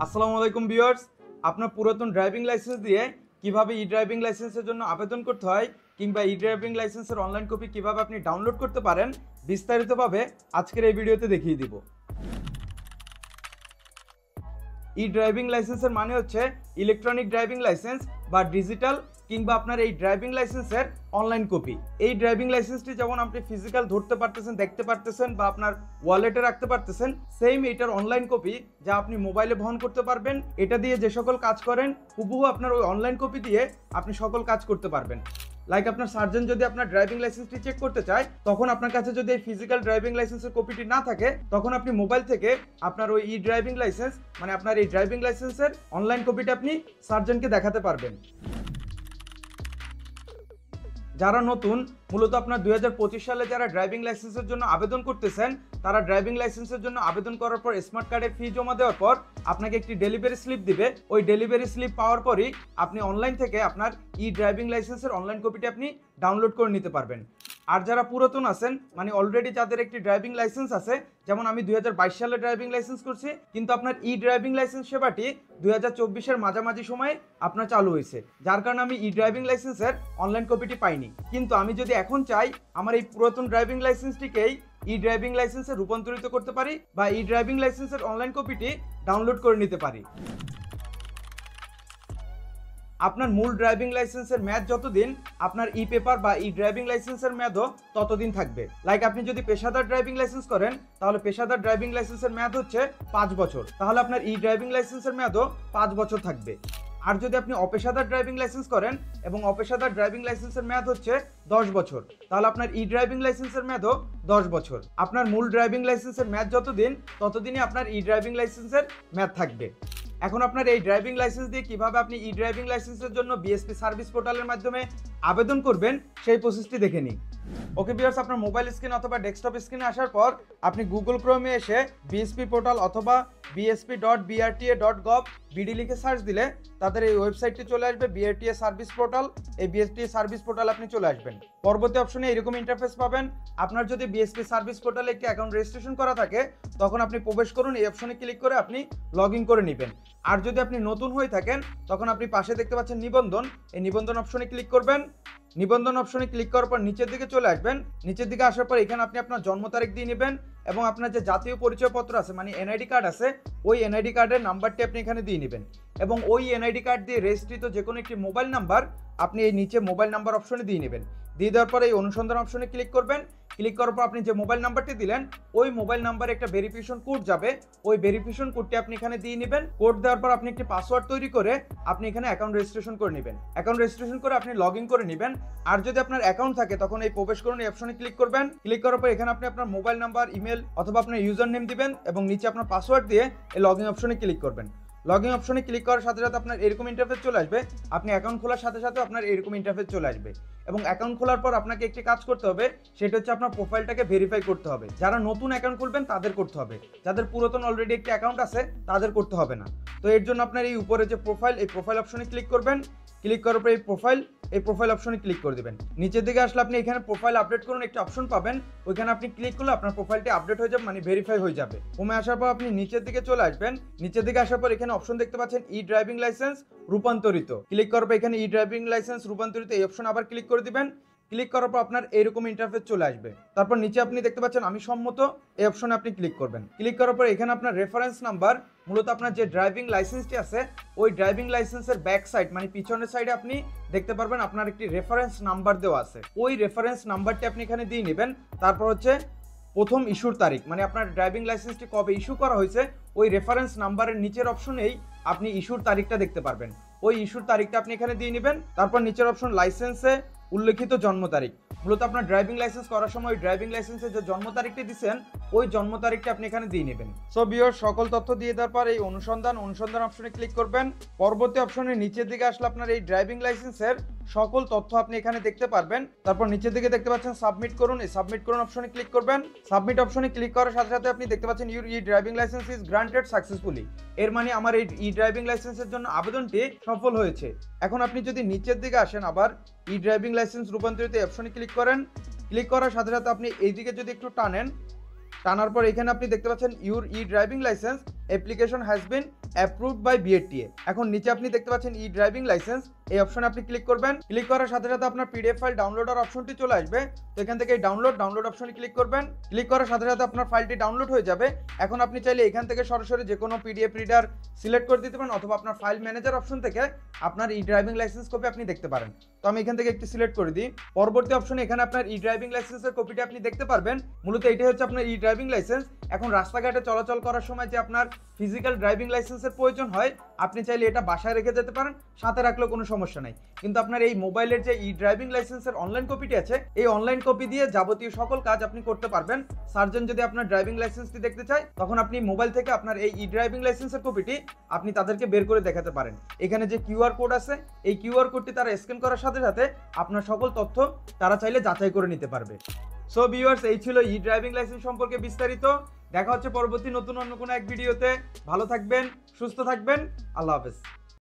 আসসালামু আলাইকুম ভিউয়ার্স, আপনার পুরাতন ড্রাইভিং লাইসেন্স দিয়ে কিভাবে ই ড্রাইভিং লাইসেন্সের জন্য আবেদন করতে হয় কিংবা ই ড্রাইভিং লাইসেন্সের অনলাইন কপি কিভাবে আপনি ডাউনলোড করতে পারেন বিস্তারিতভাবে আজকের এই ভিডিওতে দেখিয়ে দিব। ই ড্রাইভিং লাইসেন্সের মানে হচ্ছে ইলেকট্রনিক ড্রাইভিং লাইসেন্স বা ডিজিটাল কিংবা আপনার এই ড্রাইভিং লাইসেন্সের অনলাইন কপি। এই ড্রাইভিং লাইসেন্সটি যেমন আপনি ফিজিক্যাল ধরতে পারতেছেন, দেখতে পারতেছেন বা আপনার ওয়ালেটে রাখতে পারতেছেন, সেম এটার অনলাইন কপি যা আপনি মোবাইলে বহন করতে পারবেন। এটা দিয়ে যে সকল কাজ করেন হুবহু আপনার ওই অনলাইন কপি দিয়ে আপনি সকল কাজ করতে পারবেন। লাইক আপনার সার্জন যদি আপনার ড্রাইভিং লাইসেন্সটি চেক করতে চায়, তখন আপনার কাছে যদি এই ফিজিক্যাল ড্রাইভিং লাইসেন্সের কপিটি না থাকে, তখন আপনি মোবাইল থেকে আপনার ওই ই ড্রাইভিং লাইসেন্স মানে আপনার এই ড্রাইভিং লাইসেন্সের অনলাইন কপিটা আপনি সার্জনকে দেখাতে পারবেন। যারা নতুন, মূলত আপনার 2025 সালে যারা ড্রাইভিং লাইসেন্সের জন্য আবেদন করতেছেন, তারা ড্রাইভিং লাইসেন্সের জন্য আবেদন করার পর স্মার্ট কার্ডের ফি জমা দেওয়ার পর আপনাকে একটি ডেলিভারি স্লিপ দিবে। ওই ডেলিভারি স্লিপ পাওয়ার পরই আপনি অনলাইন থেকে আপনার ই ড্রাইভিং লাইসেন্সের অনলাইন কপিটি আপনি ডাউনলোড করে নিতে পারবেন। আর যারা পুরাতন আছেন, মানে অলরেডি যাদের একটি ড্রাইভিং লাইসেন্স আছে, যেমন আমি 2022 সালে ড্রাইভিং লাইসেন্স করছি, কিন্তু আপনার ই ড্রাইভিং লাইসেন্স সেবাটি 2024-এর মাঝামাঝি সময়ে আপনার চালু হয়েছে, যার কারণে আমি ই ড্রাইভিং লাইসেন্সের অনলাইন কপিটি পাইনি। কিন্তু আমি যদি এখন চাই আমার এই পুরাতন ড্রাইভিং লাইসেন্সটিকেই ই ড্রাইভিং লাইসেন্সে রূপান্তরিত করতে পারি বা ই ড্রাইভিং লাইসেন্সের অনলাইন কপিটি ডাউনলোড করে নিতে পারি। আপনার মূল ড্রাইভিং লাইসেন্সের মেয়াদ যতদিন, আপনার ই পেপার বা ই ড্রাইভিং লাইসেন্সের মেয়াদও ততদিন থাকবে। লাইক আপনি যদি পেশাদার ড্রাইভিং লাইসেন্স করেন, তাহলে পেশাদার ড্রাইভিং লাইসেন্সের মেয়াদ হচ্ছে 5 বছর, তাহলে আপনার ই ড্রাইভিং লাইসেন্সের মেয়াদও 5 বছর থাকবে। আর যদি আপনি অপেশাদার ড্রাইভিং লাইসেন্স করেন এবং অপেশাদার ড্রাইভিং লাইসেন্সের মেয়াদ হচ্ছে 10 বছর, তাহলে আপনার ই ড্রাইভিং লাইসেন্সের মেয়াদও 10 বছর। আপনার মূল ড্রাইভিং লাইসেন্সের মেয়াদ যতদিন, ততদিনই আপনার ই ড্রাইভিং লাইসেন্সের মেয়াদ থাকবে। এখন আপনার এই ড্রাইভিং লাইসেন্স দিয়ে কিভাবে আপনি ই ড্রাইভিং লাইসেন্সের জন্য বিএসপি সার্ভিস পোর্টালের মাধ্যমে আবেদন করবেন সেই প্রসেসটি দেখে নিই। ওকে ভিউয়ার্স, আপনার মোবাইল স্ক্রিন অথবা ডেস্কটপ স্ক্রিনে আসার পর আপনি গুগল ক্রোমে এসে বিএসপি পোর্টাল অথবা bsp.brta.gov বিডি লিখে সার্চ দিলে তাদের এই ওয়েবসাইটটি চলে আসবে, বিআরটিএ সার্ভিস পোর্টাল। এই বিএসপি সার্ভিস পোর্টাল আপনি চলে আসবেন। পরবর্তী অপশনে এরকম ইন্টারফেস পাবেন। আপনার যদি বিএসপি সার্ভিস পোর্টালে একটি অ্যাকাউন্ট রেজিস্ট্রেশন করা থাকে, তখন আপনি প্রবেশ করুন, এই অপশনে ক্লিক করে আপনি লগ ইন করে নেবেন। আর যদি আপনি নতুন হয়ে থাকেন, তখন আপনি পাশে দেখতে পাচ্ছেন নিবন্ধন, এই নিবন্ধন অপশনে ক্লিক করবেন। নিবন্ধন অপশনে ক্লিক করার পর নিচের দিকে চলে আসবেন। নিচের দিকে আসার পর এখানে আপনি আপনার জন্ম তারিখ দিয়ে নেবেন এবং আপনার যে জাতীয় পরিচয়পত্র আছে মানে এনআইডি কার্ড আছে, ওই এনআইডি কার্ডের নাম্বারটি আপনি এখানে দিয়ে নেবেন এবং ওই এনআইডি কার্ড দিয়ে রেজিস্ট্রিত যে কোনো একটি মোবাইল নাম্বার আপনি এই নিচে মোবাইল নাম্বার অপশনে দিয়ে নেবেন। দিয়ে দেওয়ার পর এই অনুসন্ধান অপশনে ক্লিক করবেন। ক্লিক করার পর আপনি যে মোবাইল নাম্বারটি দিলেন, ওই মোবাইল নাম্বারে একটা ভেরিফিকেশন কোড যাবে, ওই ভেরিফিকেশন কোডটি আপনি এখানে দিয়ে নেবেন। কোড দেওয়ার পর আপনি একটি পাসওয়ার্ড তৈরি করে আপনি এখানে অ্যাকাউন্ট রেজিস্ট্রেশন করে নেবেন। অ্যাকাউন্ট রেজিস্ট্রেশন করে আপনি লগ ইন করে নেবেন। আর যদি আপনার অ্যাকাউন্ট থাকে, তখন এই প্রবেশ করুন, এই অপশনে ক্লিক করবেন। ক্লিক করার পর এখানে আপনি আপনার মোবাইল নাম্বার, ইমেল অথবা আপনার ইউজার নেম দিবেন এবং নিচে আপনার পাসওয়ার্ড দিয়ে এই লগ ইন অপশনে ক্লিক করবেন। লগ ইন অপশনে ক্লিক করার সাথে সাথে আপনার এরকম ইন্টারফেস চলে আসবে। আপনি অ্যাকাউন্ট খোলার সাথে সাথে আপনার এরকম ইন্টারফেস চলে আসবে এবং অ্যাকাউন্ট খোলার পর আপনাকে একটি কাজ করতে হবে, সেটা হচ্ছে আপনার প্রোফাইলটাকে ভেরিফাই করতে হবে। যারা নতুন অ্যাকাউন্ট খুলবেন তাদের করতে হবে, যাদের পুরাতন অলরেডি একটি অ্যাকাউন্ট আছে তাদের করতে হবে না। তো এর জন্য আপনার এই উপরে যে প্রোফাইল, এই প্রোফাইল অপশনে ক্লিক করবেন। ক্লিক করার পর এই প্রোফাইল অপশনে ক্লিক করে দেবেন। নিচের দিকে আসলে আপনি এখানে প্রোফাইল আপডেট করুন একটা অপশন পাবেন, ওইখানে আপনি ক্লিক করলে আপনার প্রোফাইলটি আপডেট হয়ে যাবে, মানে ভেরিফাই হয়ে যাবে। হোমে আসার পর আপনি নিচের দিকে চলে আসবেন। নিচের দিকে আসার পর এখানে অপশন দেখতে পাচ্ছেন ই ড্রাইভিং লাইসেন্স রূপান্তরিত। ক্লিক করার পর এখানে ই ড্রাইভিং লাইসেন্স রূপান্তরিত এই অপশন আবার ক্লিক করে দিবেন। ক্লিক করার পর আপনার এইরকম ইন্টারফেস চলে আসবে। তারপর নিচে আপনি দেখতে পাচ্ছেন আমি সম্মত, এই অপশনে আপনি ক্লিক করবেন। ক্লিক করার পর এখানে আপনার রেফারেন্স নাম্বার, মূলত আপনার যে ড্রাইভিং লাইসেন্সটি আছে ওই ড্রাইভিং লাইসেন্সের ব্যাক সাইড মানে পিছনের সাইডে আপনি দেখতে পারবেন আপনার একটি রেফারেন্স নাম্বার দেওয়া আছে। ওই রেফারেন্স নাম্বারটি আপনি এখানে দিয়ে নেবেন। তারপর হচ্ছে প্রথম ইস্যুর তারিখ, মানে আপনার ড্রাইভিং লাইসেন্সটি কবে ইস্যু করা হয়েছে, ওই রেফারেন্স নাম্বারের নিচের অপশনেই আপনি ইস্যুর তারিখটা দেখতে পারবেন। ওই ইস্যুর তারিখটা আপনি এখানে দিয়ে নেবেন। তারপর নিচের অপশন লাইসেন্সে উল্লেখিত জন্ম তারিখ, মূলত আপনার ড্রাইভিং লাইসেন্স করার সময় ওই ড্রাইভিং লাইসেন্সে যে জন্ম তারিখটি দিচ্ছেন ওই জন্ম তারিখটা আপনি এখানে দিয়ে নেবেন। সো ভিউয়ার্স, সকল তথ্য দিয়ে দেওয়ার পর এই অনুসন্ধান অপশনে ক্লিক করবেন। পরবর্তী অপশনের নিচের দিকে আসলে আপনার এই ড্রাইভিং লাইসেন্সের সকল তথ্য আপনি এখানে দেখতে পারবেন। তারপর নিচের দিকে দেখতে পাচ্ছেন সাবমিট করুন, এই সাবমিট করুন অপশনে ক্লিক করবেন। সাবমিট অপশনে ক্লিক করার সাথে সাথে আপনি দেখতে পাচ্ছেন your e driving licence is granted successfully. এর মানে আমার এই ই ড্রাইভিং লাইসেন্সের জন্য আবেদনটি সফল হয়েছে। এখন আপনি যদি নিচের দিকে আসেন, আবার ই ড্রাইভিং লাইসেন্স রূপান্তরিত অপশনে ক্লিক করেন। ক্লিক করার সাথে সাথে আপনি এইদিকে যদি একটু টানার পর এখানে আপনি দেখতে পাচ্ছেন your e driving licence application has been approved by BRTA. এখন নিচে আপনি দেখতে পাচ্ছেন ই ড্রাইভিং লাইসেন্স, এই অপশনে আপনি ক্লিক করবেন। ক্লিক করার সাথে সাথে আপনার পিডিএফ ফাইল ডাউনলোডের অপশনটি চলে আসবে। তো এখান থেকে এই ডাউনলোড অপশনে ক্লিক করবেন। ক্লিক করার সাথে সাথে আপনার ফাইলটি ডাউনলোড হয়ে যাবে। এখন আপনি চাইলে এখান থেকে সরাসরি যে কোনো পিডিএফ রিডার সিলেক্ট করে দিতে পারেন, অথবা আপনার ফাইল ম্যানেজার অপশন থেকে আপনার ই ড্রাইভিং লাইসেন্স কপি আপনি দেখতে পারেন। তো আমি এখান থেকে একটি সিলেক্ট করে দিই। পরবর্তী অপশনে এখানে আপনার ই ড্রাইভিং লাইসেন্সের কপিটি আপনি দেখতে পারবেন। মূলত এটাই হচ্ছে আপনার ই ড্রাইভিং লাইসেন্স। এখন রাস্তাঘাটে চলাচল করার সময় যে আপনার ফিজিক্যাল ড্রাইভিং লাইসেন্সের প্রয়োজন হয়, আপনি চাইলে এটা বাসায় রেখে যেতে পারেন, সাথে রাখলেও কোনো সমস্যা নাই। কিন্তু আপনার এই মোবাইলের যে ই ড্রাইভিং লাইসেন্সের অনলাইন কপিটি আছে, এই অনলাইন কপি দিয়ে যাবতীয় সকল কাজ আপনি করতে পারবেন। সার্জন যদি আপনার ড্রাইভিং লাইসেন্সটি দেখতে চায়, তখন আপনি মোবাইল থেকে আপনার এই ই ড্রাইভিং লাইসেন্সের কপিটি আপনি তাদেরকে বের করে দেখাতে পারেন। এখানে যে কিউআর কোড আছে, এই কিউআর কোডটি তারা স্ক্যান করার সাথে সাথে আপনার সকল তথ্য তারা চাইলে যাচাই করে নিতে পারবে। সো ভিউয়ার্স, এই ছিল ই ড্রাইভিং লাইসেন্স সম্পর্কে বিস্তারিত। দেখা হচ্ছে পরবর্তী নতুন অন্য কোনো এক ভিডিওতে। ভালো থাকবেন, সুস্থ থাকবেন, আল্লাহ হাফেজ।